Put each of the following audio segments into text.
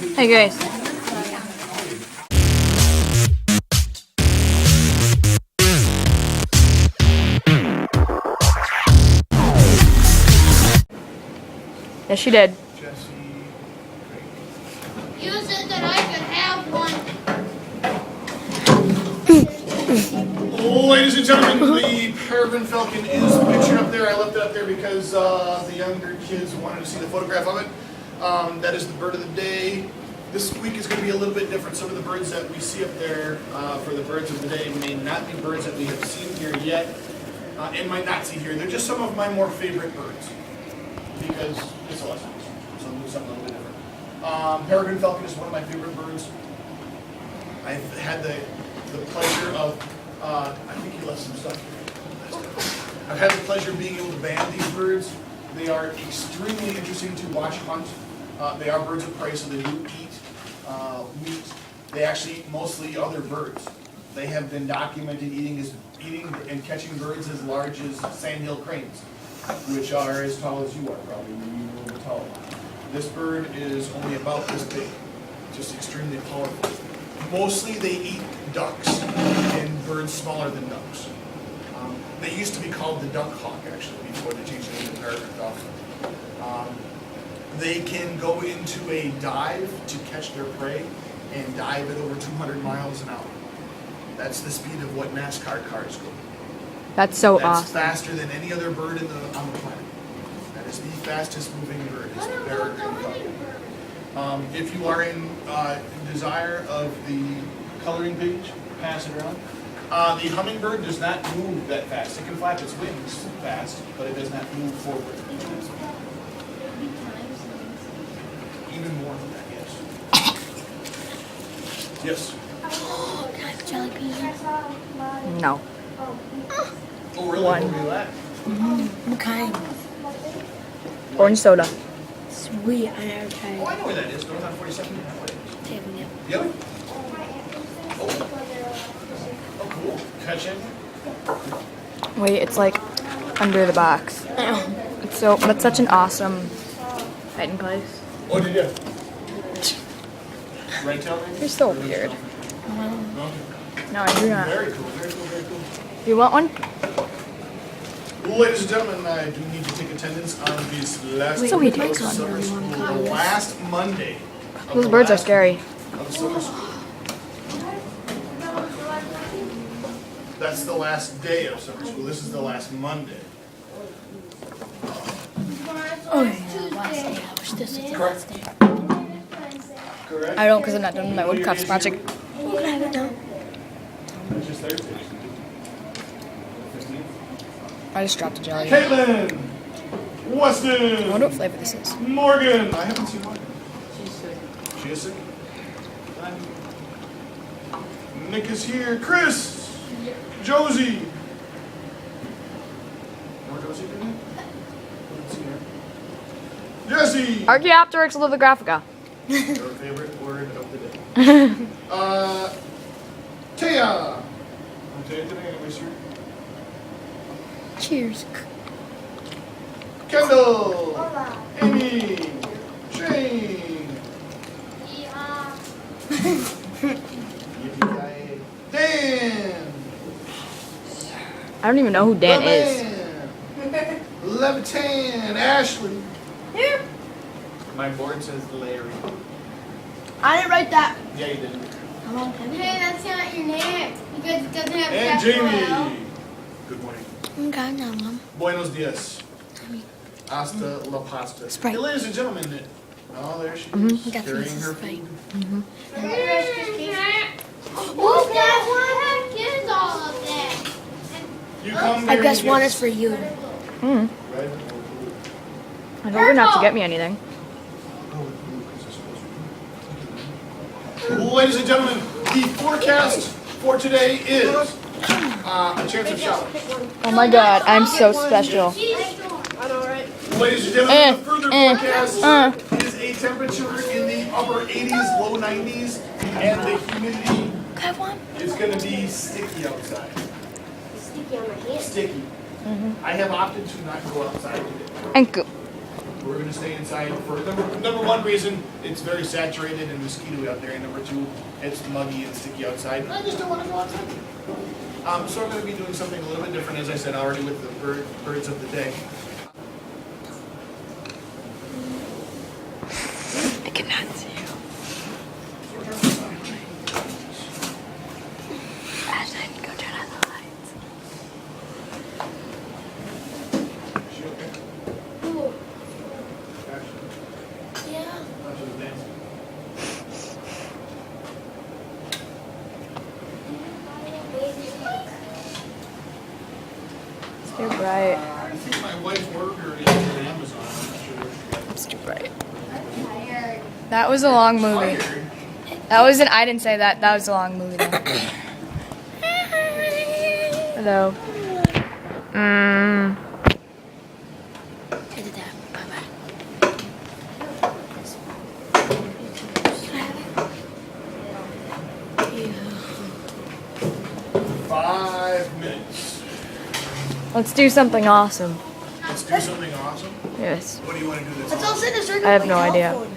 Hey guys. Yes, she did. You said that I could have one. Ladies and gentlemen, the Peregrine Falcon is pictured up there. I left it up there because the younger kids wanted to see the photograph of it. That is the bird of the day. This week is going to be a little bit different. Some of the birds that we see up there for the birds of the day may not be birds that we have seen here yet and might not see here. They're just some of my more favorite birds because it's awesome. So I'm doing something a little bit different. Peregrine Falcon is one of my favorite birds. I've had the pleasure of, I think he left some stuff here. I've had the pleasure of being able to band these birds. They are extremely interesting to watch hunt. They are birds of prey, so they do eat meat. They actually eat mostly other birds. They have been documented eating and catching birds as large as sandhill cranes, which are as tall as you are, probably, maybe a little bit taller. This bird is only about this big, just extremely powerful. Mostly they eat ducks and birds smaller than ducks. They used to be called the duck hawk, actually, before they changed the name to peregrine falcon. They can go into a dive to catch their prey and dive at over 200 miles an hour. That's the speed of what NASCAR cars go. That's so That's awesome. faster than any other bird on the planet. That is the fastest moving bird, is the peregrine falcon. If you are in desire of the coloring page, pass it around. The hummingbird does not move that fast. It can flap its wings fast, but it does not move forward. Even more than that, yes. Yes. Oh, can I have jelly beans? No. Oh, really? One. What were you at? What kind? Orange soda. Sweet, I never tried Oh, I know where that is. North on 42nd. I know where it is. Saving it. Yep. Oh, cool. Catch it. Wait, it's like under the box. It's so, that's such an awesome hiding place. Oh, did you? Red tail maybe? You're so weird. No? No, I do not. Very cool, very cool, very cool. Do you want one? Ladies and gentlemen, I do need to take attendance on this last So we week do. of summer school, the last Monday. of Those the birds are last scary. week of summer school. That's the last day of summer school. This is the last Monday. Oh, yeah, last day. I wish this was the Correct. last day. Correct? I don't because I'm not done with my woodcraft project. Oh, can I have it now? It's just Thursday. 15th. I just dropped a jelly. Caitlin! I Weston! wonder what flavor this is. Morgan! I haven't seen Morgan. She is sick? Nick is here. Chris! Josie! More Josie in there? Haven't seen her. Jesse! Archaeopteryx lithographica. Your favorite word of the day. Taya! I'm Taya today, anyways, here. Cheers. Kendall! Amy! Shane! Yippee-ki-yay. Dan! I don't even know who Dan is. Levitan! Ashley! Here. My board says Larry. I didn't write that. Yeah, you did. Hey, that's not your name. Because it doesn't have And capital Jamie! L. Good morning. Okay, now, Mom. Buenos dias. Hasta la pasta. Sprite. Hey, ladies and gentlemen. Oh, there she is. I got Carrying some her Sprite. food. Who's that one? Kids all of that. You come I guess bearing one gifts. is for you. Mm. Red or I told her not to get me anything. blue? Ladies and gentlemen, the forecast for today is a chance of showers. Oh my god, I'm so special. Ladies and gentlemen, the further forecast is a temperature in the upper 80s, low 90s, and the humidity Got one? is going to be sticky outside. Sticky on my hand. Sticky. I have opted to not go outside today. And go. We're going to stay inside for number one reason, it's very saturated and mosquito-y out there, and number two, it's muggy and sticky outside. I just don't want to go outside. So I'm going to be doing something a little bit different, as I said already, with the birds of the day. I cannot see you. Ashton, go turn on the lights. Is she okay? Ooh, Ashley? yeah. Not just dancing. It's too bright. I think my wife's order is on Amazon. I'm not sure where she got it. It's too bright. I'm tired. That was a long movie. Tired. That wasn't. I didn't say that. That was a long movie. Though. Hello. I did that. Bye-bye. 5 minutes. Let's do something awesome. Let's do something awesome. Yes. What do you want to do this Let's all sit in a circle. I have and no play idea. telephone.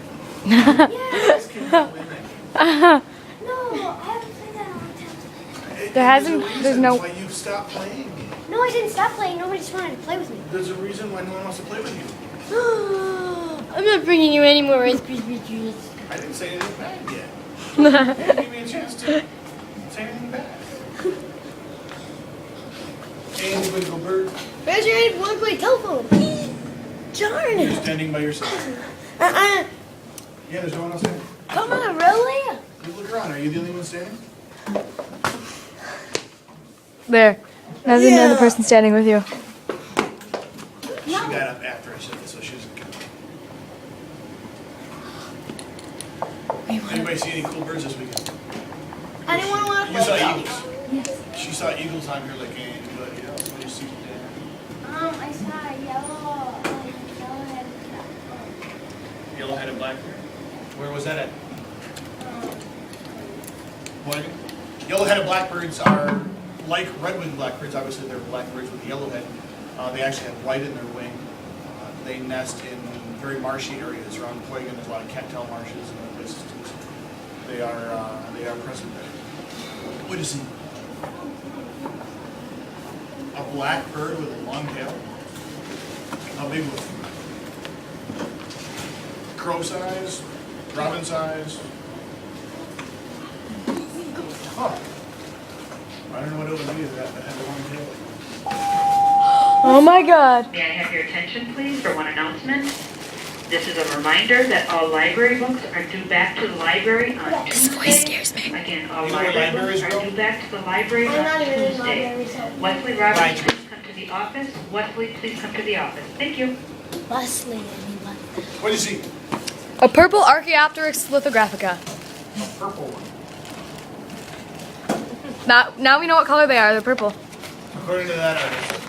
Guys can help women. No, I haven't played that in a long time. There's a reason no- why you stopped playing. No, I didn't stop playing. Nobody just wanted to play with me. There's a reason why no one wants to play with you. I'm not bringing you any more Rice Krispie treats. I didn't say anything bad yet. You didn't give me a chance to say anything bad. And you go bird. Raise your hand if you want to play telephone. Darn You're it. standing by yourself. Uh-uh. Yeah, there's no one else there. Come on, really? You look around. Are you the only one standing? There. There's another person standing with you. She got up after I said this, so she doesn't count. Anybody see any cool birds this weekend? I didn't want to You saw play eagles. She saw eagles on here like anybody else. What do you see today? I saw a Yellow-headed blackbird. Where was that at? What? Yellow-headed blackbirds are like red-winged blackbirds. Obviously, they're blackbirds with yellow head. They actually have white in their wing. They nest in very marshy areas around Poigan. There's a lot of cattail marshes and other places too. So they are present there. What is he? A blackbird with a long tail. How big was he? Crow size, robin size. Huh. I don't know what it would be that had a long tail. Oh my God. May I have your attention, please, for one announcement? This is a reminder that all library books are due back to the library on This Tuesday. voice scares me. Again, all You know where library libraries books are go? due back to the library I'm not on even in Tuesday. library, so. Wesley Roberts, please come to the office. Wesley, please come to the office. Thank you. Wesley, What do you see? A purple Archaeopteryx lithographica. A purple one. Now we know what color they are. They're purple. According to that artist.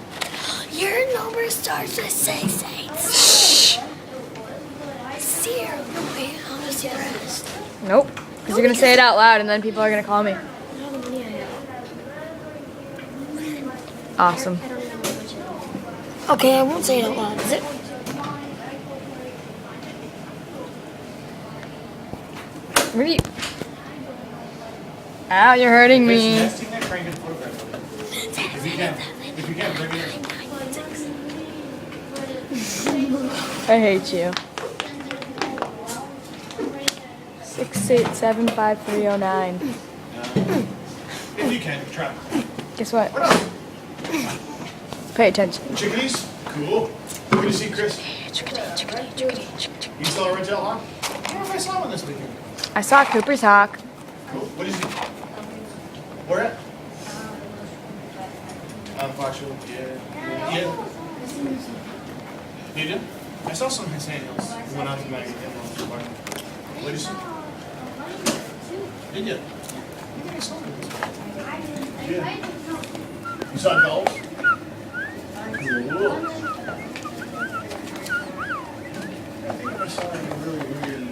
your number starts with 686. See her. Wait, I want to see the rest. Nope. Because you're going to say it out loud and then people are going to call me. I don't know how many I have. Awesome. I don't know how much. Okay, I won't say it out loud. Is it? What are you? Ow, you're hurting It's me. nesting there, try and get a photograph of it. If you can, bring it in. I hate you. 6875309. If you can, try. Guess what? What else? Pay attention. Chickadees? Cool. What do you see, Chris? You saw a red-tailed hawk? I don't know if I saw one this weekend. I saw Cooper's hawk. Cool. What do you see? Where at? Foxville. Yeah. Yeah. You did? I saw some sandals. We went out to the magazine. What did you see? Did you? I think I saw them. Yeah. You saw gulls? Cool. I think I saw a really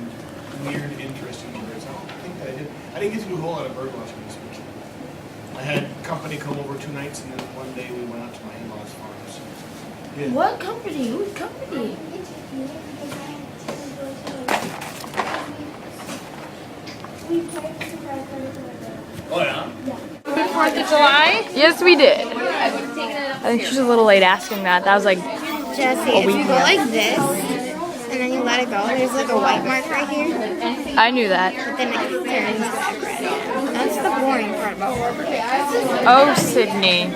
weird, interesting birds. I don't think that I did. I didn't get to do a whole lot of bird watching this week. I had company come over 2 nights, and then one day we went out to my in-laws' farm. So What company? Whose company? Oh yeah? 4th of July? Yes, we did. I think she's a little late asking that. That was like, Jesse, if you go like this, and then you let it go, there's like a white mark right here, I knew that. but then it turns back red. That's the boring part about Arbor Day. Oh, Sydney.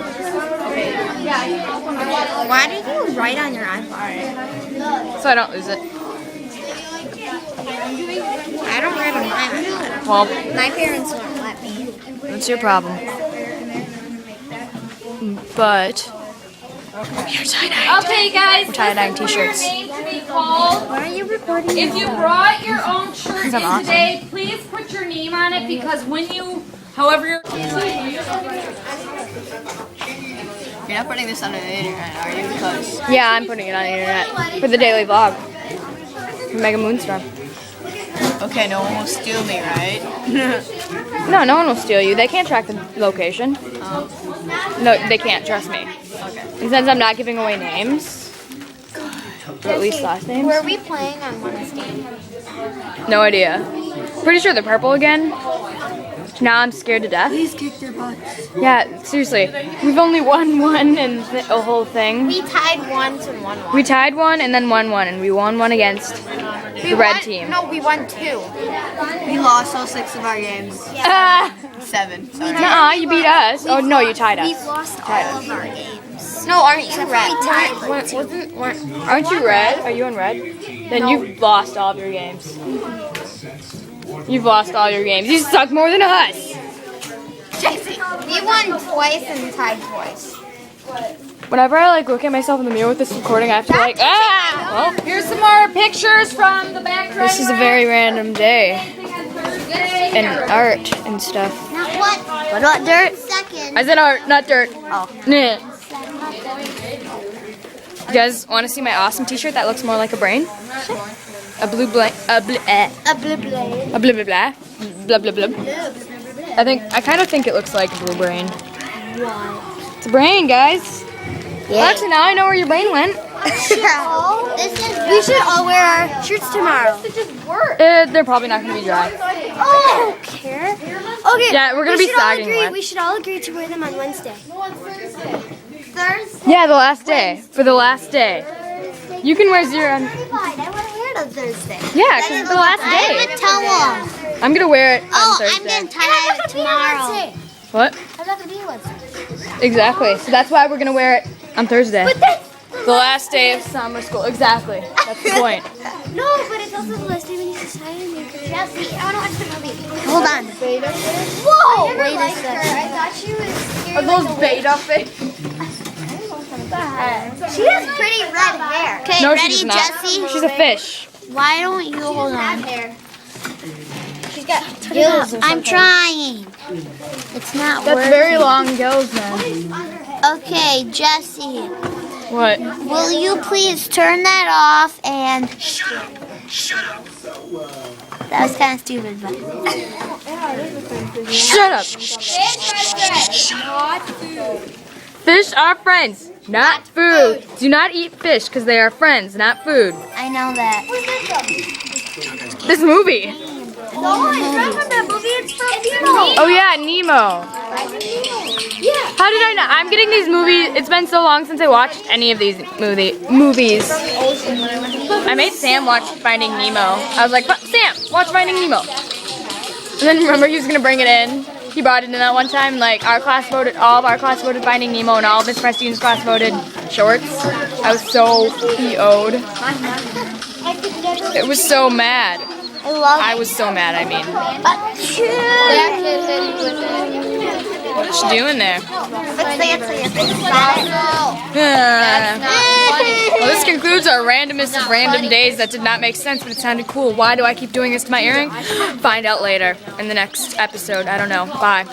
Why did you write on your iPad? So I don't lose it. I don't write on my iPad. Well, My parents won't let me. that's your problem. But we are tie-dye. Okay, guys, We're tie-dyeing this is for your t-shirts. name to be called. Why are you recording? If you brought your own shirt in I'm awesome. today, please put your name on it because when you, however you're... You're not putting this on the internet, are you? Because Yeah, I'm putting it on the internet for the daily vlog. For Mega Moonstorm. okay, no one will steal me, right? No, no one will steal you. They can't track the location. No, they can't. Trust me. Okay. And since I'm not giving away names, or at least last names, Were we playing on Wednesday? no idea. Pretty sure they're purple again. Now I'm scared to death. Please kick their butts. Yeah, seriously. We've only won one in a whole thing. We tied once and won one. We tied one and then won one, and we won one against the red team. No, we won 2. We lost all 6 of our games. Ah! 7, sorry. Nuh-uh, you beat us. Oh, no, you tied We've us. lost Tied all us. of our games. No, aren't you red? Aren't you red? Are you in red? Then you've lost all of your games. You've lost all your games. You suck more than us. Jesse, we won twice and tied twice. Whenever I like look at myself in the mirror with this recording, I have to like, ah! Well, Here's some more pictures from the back this is a very random day in art and stuff. What? What about dirt? Second. I said art, not dirt. Oh. Nah. You guys want to see my awesome t-shirt that looks more like a brain? A blue blank, a bl A blue blade. a blah blah blah, blah blah blah. I kind of think it looks like a blue brain. It's a brain, guys. Well, actually, now I know where your brain went. We should all wear our shirts tomorrow. They're probably not going to be dry. Oh, I don't care. Okay. Yeah, we're gonna be should all sagging agree. wet. We should all agree to wear them on Wednesday. Thursday. Yeah, the last day. For the last day. You can wear zero on. I want to wear it on Thursday. Yeah, because it's the last day. towel. I'm going to wear it on Oh, I'm Thursday. getting tired tomorrow. What? I'm not gonna be Wednesday. Exactly. So that's why we're going to wear it on Thursday. The last day of summer school. Exactly. That's the point. No, but it's also the last day when you decide on your Jesse, I want to watch the movie. Hold on. Whoa! Wait a second. I thought she was scared. Are those beta fish? She has pretty red hair. Okay, No, ready, she's not. Jesse? She's a fish. Why don't you hold on? She's got gills. I'm trying. It's not That's working. very long gills, man. Okay, Jesse, What? will you please turn that off and... Shut up. That was kind of stupid, but... Shut up. Fish are friends, not food. Do not eat fish because they are friends, not food. I know that. This movie. No, it's not from that movie. It's from Oh yeah, Nemo. How did I not? I'm getting these movies. It's been so long since I watched any of these movies. I made Sam watch Finding Nemo. I was like, Sam, watch Finding Nemo. And then remember he was gonna bring it in. He brought it in that one time. Like all of our class voted Finding Nemo, and all of Miss Prestine's class voted Shorts. I was so PO'd. It was so mad. I was so mad. I mean, what is she doing there? Well, this concludes our randomest of random days that did not make sense, but it sounded cool. Why do I keep doing this to my earring? Find out later in the next episode. I don't know. Bye.